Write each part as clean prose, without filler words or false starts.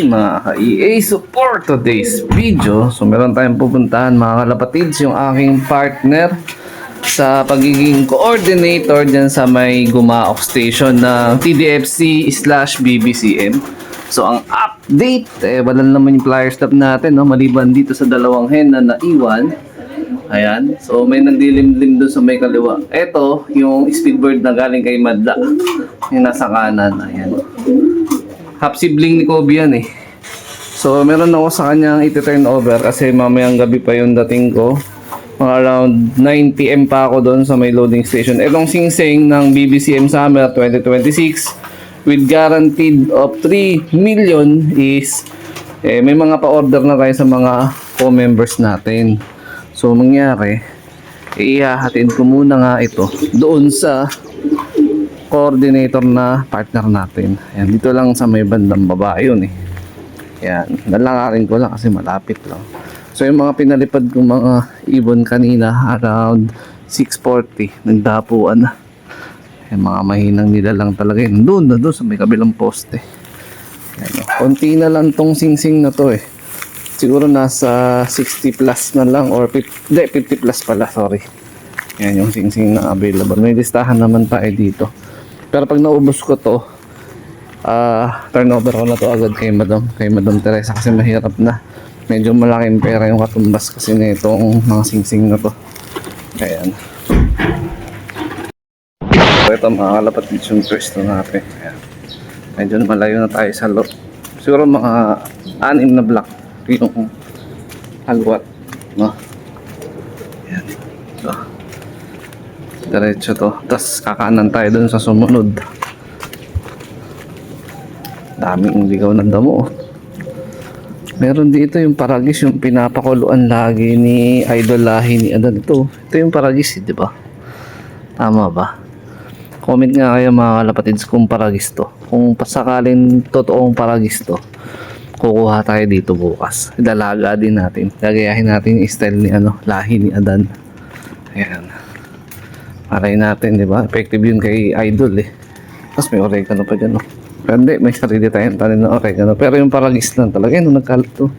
Okay mga ka-EA, so for today's video, so meron tayong pupuntahan mga kalapatids, yung aking partner sa pagiging coordinator dyan sa may Gumaok station ng TDFC / BBCM. So ang update, wala naman yung flyer stop natin, no? Maliban dito sa dalawang hen na naiwan. Ayan, so may nagdilimlim doon sa may kaliwa. Ito, yung speedbird na galing kay Madla, yung nasa kanan. Ayan, half sibling ni Kobe yan eh. So meron ako sa kanyang iti-turn over kasi mamayang gabi pa yung dating ko. Mga around 9 PM pa ako doon sa may loading station. Itong singsing ng BBCM Summer 2026 with guaranteed of 3 million is may mga pa-order na tayo sa mga co-members natin. So mangyari, ihahatin ko muna nga ito doon sa coordinator na partner natin. Ayan, dito lang sa may bandang baba yun eh. Ayan, nalakarin ko lang kasi malapit lang. So yung mga pinalipad kong mga ibon kanina around 6:40, nagdapuan na. Ayan, mga mahinang nila lang talaga yun. Doon sa may kabilang poste. Ayan, konti na lang tong singsing na to eh. Siguro nasa 60 plus na lang or 50 plus pala, sorry. Ayan yung singsing na available. May listahan naman tayo dito. Pero pag naubos ko to, turnover ko na to agad kay Madam Teresa kasi mahirap na. Medyo malaking pera yung katumbas kasi nitong mga singsing na to. Ayan. So ito mga kalapatid yung pwesto natin. Ayan. Medyo malayo na tayo sa loob. Siguro mga 6 na block yung halwat. No? Ayan. So diretso to, tapos kakanan tayo dun sa sumunod. Daming ligaw ng damo. Meron dito yung paragis, yung pinapakuluan lagi ni Idol Lahi ni Adan. Ito yung paragis, di ba? Tama ba? Comment nga kayo mga kalapatids kung paragis to. Kung pasakalin totoong paragis to, kukuha tayo dito bukas. Dalaga din natin. Gagayahin natin yung style ni Lahi ni Adan. Ayan. Aray natin, di ba? Effective yun kay Idol eh. Tapos may oregano pa dyan, no? Pero hindi, may sarili tayong tanin ng oregano. Pero yung paragis lang talaga, yun, nagkalat to.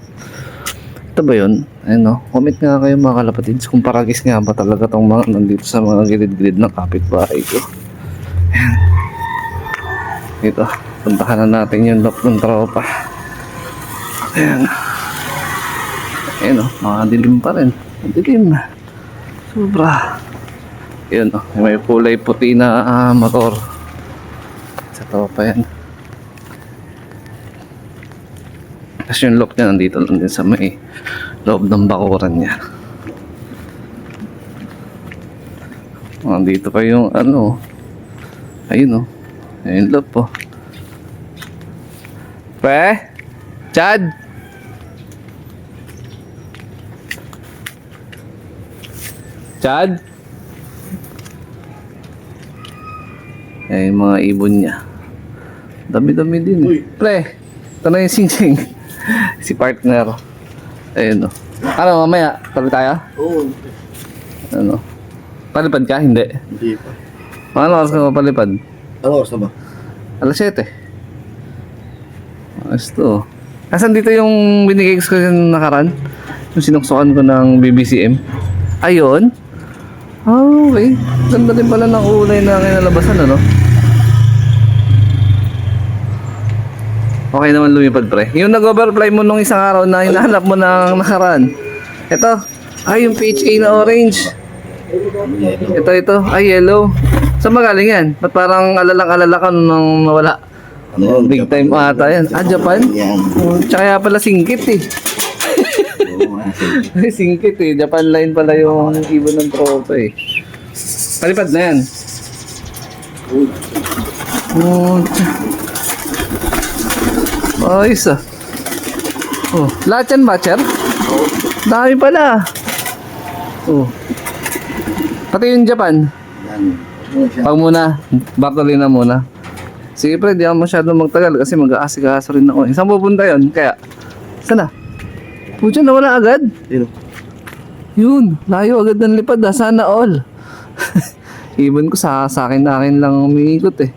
Ito ba yun? Ayun, no? Comment nga kayo mga kalapatids kung paragis nga ba talaga tong mga nandito sa mga gilid-gilid ng kapitbahay ko. Ayan. Dito, puntahan na natin yung lock ng tropa. Ayan. Ayan, no? Makadilim pa rin. Madilim. Sobra. Yun, may kulay puti na motor sa tropa yan. Tapos yung lock niya nandito lang din sa may loob ng bakuran niya. Nandito pa yung ayun ayun loop po. Chad, yung mga ibon niya. Dami-dami din eh. Pre, ito na yung singsing. Si partner. Ayun o. Ano, mamaya? Tabi tayo? Oo. Palipad ka? Hindi. Hindi pa. Ano oras ka mapalipad? Ano oras na ba? Alas 7. Ayos to. Asan dito yung binigay ko yung nakaraan? Yung sinuksukan ko ng BBCM? Ayun? Okay. Ganda din pala ng ulay na kinalabasan, ano? Okay naman lumipad, pre. Yung nag-overfly mo nung isang araw na hinahanap mo ng nakaraan. Ito. Yung PHA na orange. Ito. Yellow. Saan magaling yan? Ba't parang alalang-alala ka nung nawala? Big time ata yan. Japan? Yan. Tsaka pala singkit eh. Singkit eh. Japan line pala yung ibon ng tropa eh. Palipad na yan. Ayos ah. Lahat yan batcher? Dami pala. Pati yung Japan. Pag muna, Bartolina muna. Sige pre, di ako masyadong magtagal kasi mag-aasikaso rin ako. Saan pupunta yun? Kaya, sana? Pucha, nawala agad? Yun, layo agad ng lipad ah. Sana all. Ibon ko sa akin lang umiikot eh.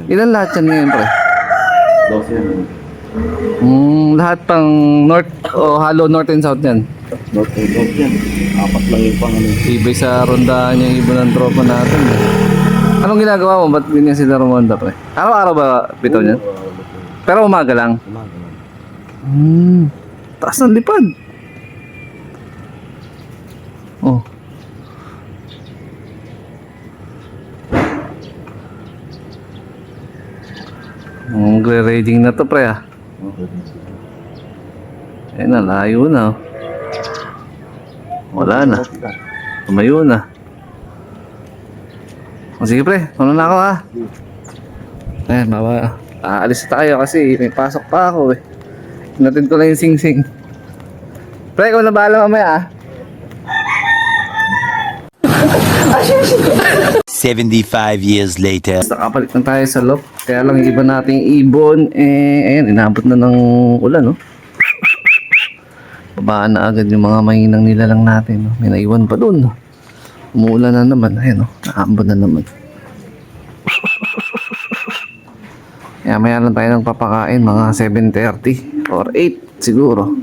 Ilan lahat yan ngayon pre? 12 yan. Lahat pang north o halo north and south yan. North and South yan. Apat lang yung pang ano. Ibig sa rondahan yung ibon ng tropa natin. Anong ginagawa mo? Ba't ganyan sila rumonda pre? Araw-araw ba bitaw niyan? Pero umaga lang. Umaga lang. Taas ng lipad. Oh. Magre-raiding na to pre ah. Okay. Ayun na, layo na. Oh. Wala na. Tumayo na. O sige pre, ano na ako ha? Ayan, aalis na tayo kasi may pasok pa ako eh. Natin ko lang yung sing-sing. Pre, ikaw na bahala mamaya ah. 75 years later. Nakapalit na tayo sa loft. Kaya lang yung iba nating ibon, ayan, inabot na ng ulan, no? Babaan na agad yung mga mahinang nilalang natin, no? May naiwan pa dun, no? Umuulan na naman, ayan, no? Naambon na naman. Kaya maya lang tayo ng papakain, mga 7:30 or 8 siguro.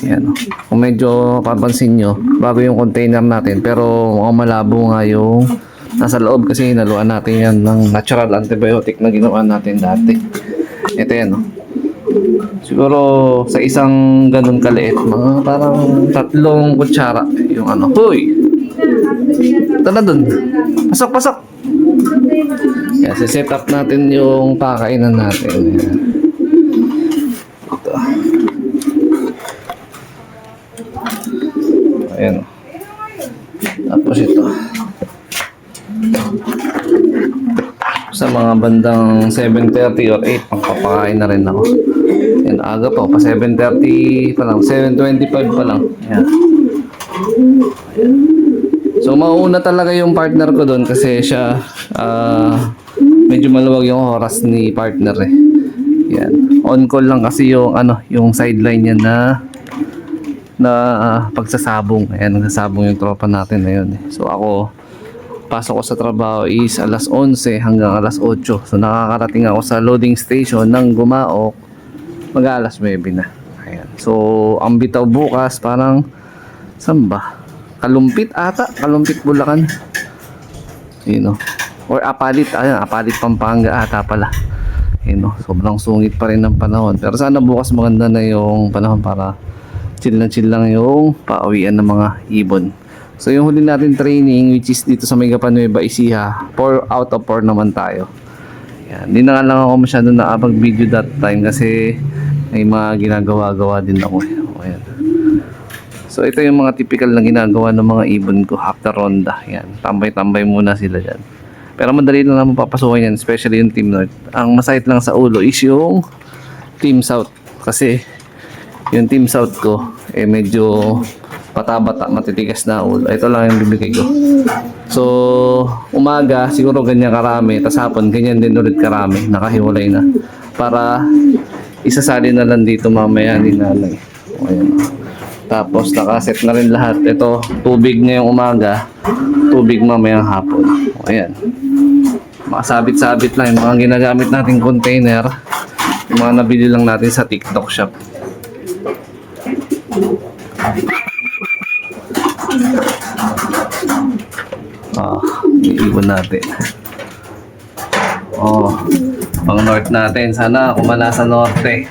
Ayan, no? Kung medyo papansin nyo, bago yung container natin, pero mukhang malabo nga yung nasa loob kasi hinaluan natin yan ng natural antibiotic na ginawa natin dati. Ito yan, no? Siguro sa isang ganun kaliit, mga parang 3 kutsara yung ano. Hoy! Ito na dun. Pasok, pasok! Kaya set up natin yung pakainan natin. Ito. Ayan, no? Tapos ito. Sa mga bandang 7:30 or 8 pangpapakain na rin ako. Yan, aga pa, pa 7:30 pa lang, 7:25 pa lang. Yan. Ayan. So mauuna talaga yung partner ko doon kasi siya medyo maluwag yung oras ni partner eh. Yan. On call lang kasi yung ano, yung sideline niya na pagsasabong. Ayan, nagsasabong yung tropa natin ngayon eh. So ako pasok ko sa trabaho is alas 11 hanggang alas 8. So nakakarating ako sa loading station ng Gumaok mag-alas 9 na. Ayan. So ang bitaw bukas parang saan ba? Kalumpit ata, Kalumpit Bulacan. You know. Or Apalit, ayan, Apalit Pampanga ata pala. You know, sobrang sungit pa rin ng panahon. Pero sana bukas maganda na yung panahon para chill lang yung pauwian ng mga ibon. So yung huli natin training which is dito sa Mega Nueva Ecija, 4 out of 4 naman tayo. Yan, hindi na lang ako masyado nakapag-video that time kasi may mga ginagawa-gawa din ako. Ayan. So ito yung mga typical na ginagawa ng mga ibon ko after ronda. Yan, tambay-tambay muna sila dyan. Pero madali lang naman papasukan yan, especially yung Team North. Ang masakit lang sa ulo is yung Team South kasi yung Team South ko medyo bata-bata, matitigas na ulo. Ito lang yung bibigay ko. So, umaga, siguro ganyan karami. Tapos hapon, ganyan din ulit karami. Nakahiwalay na. Para isasali na lang dito mamaya ni nanay. Ayan. Tapos, nakaset na rin lahat. Ito, tubig ngayong umaga. Tubig mamayang hapon. Ayan. Makasabit-sabit lang yung mga ginagamit nating container. Yung mga nabili lang natin sa TikTok shop. Iibon natin. Pang north natin. Sana kumana sa norte.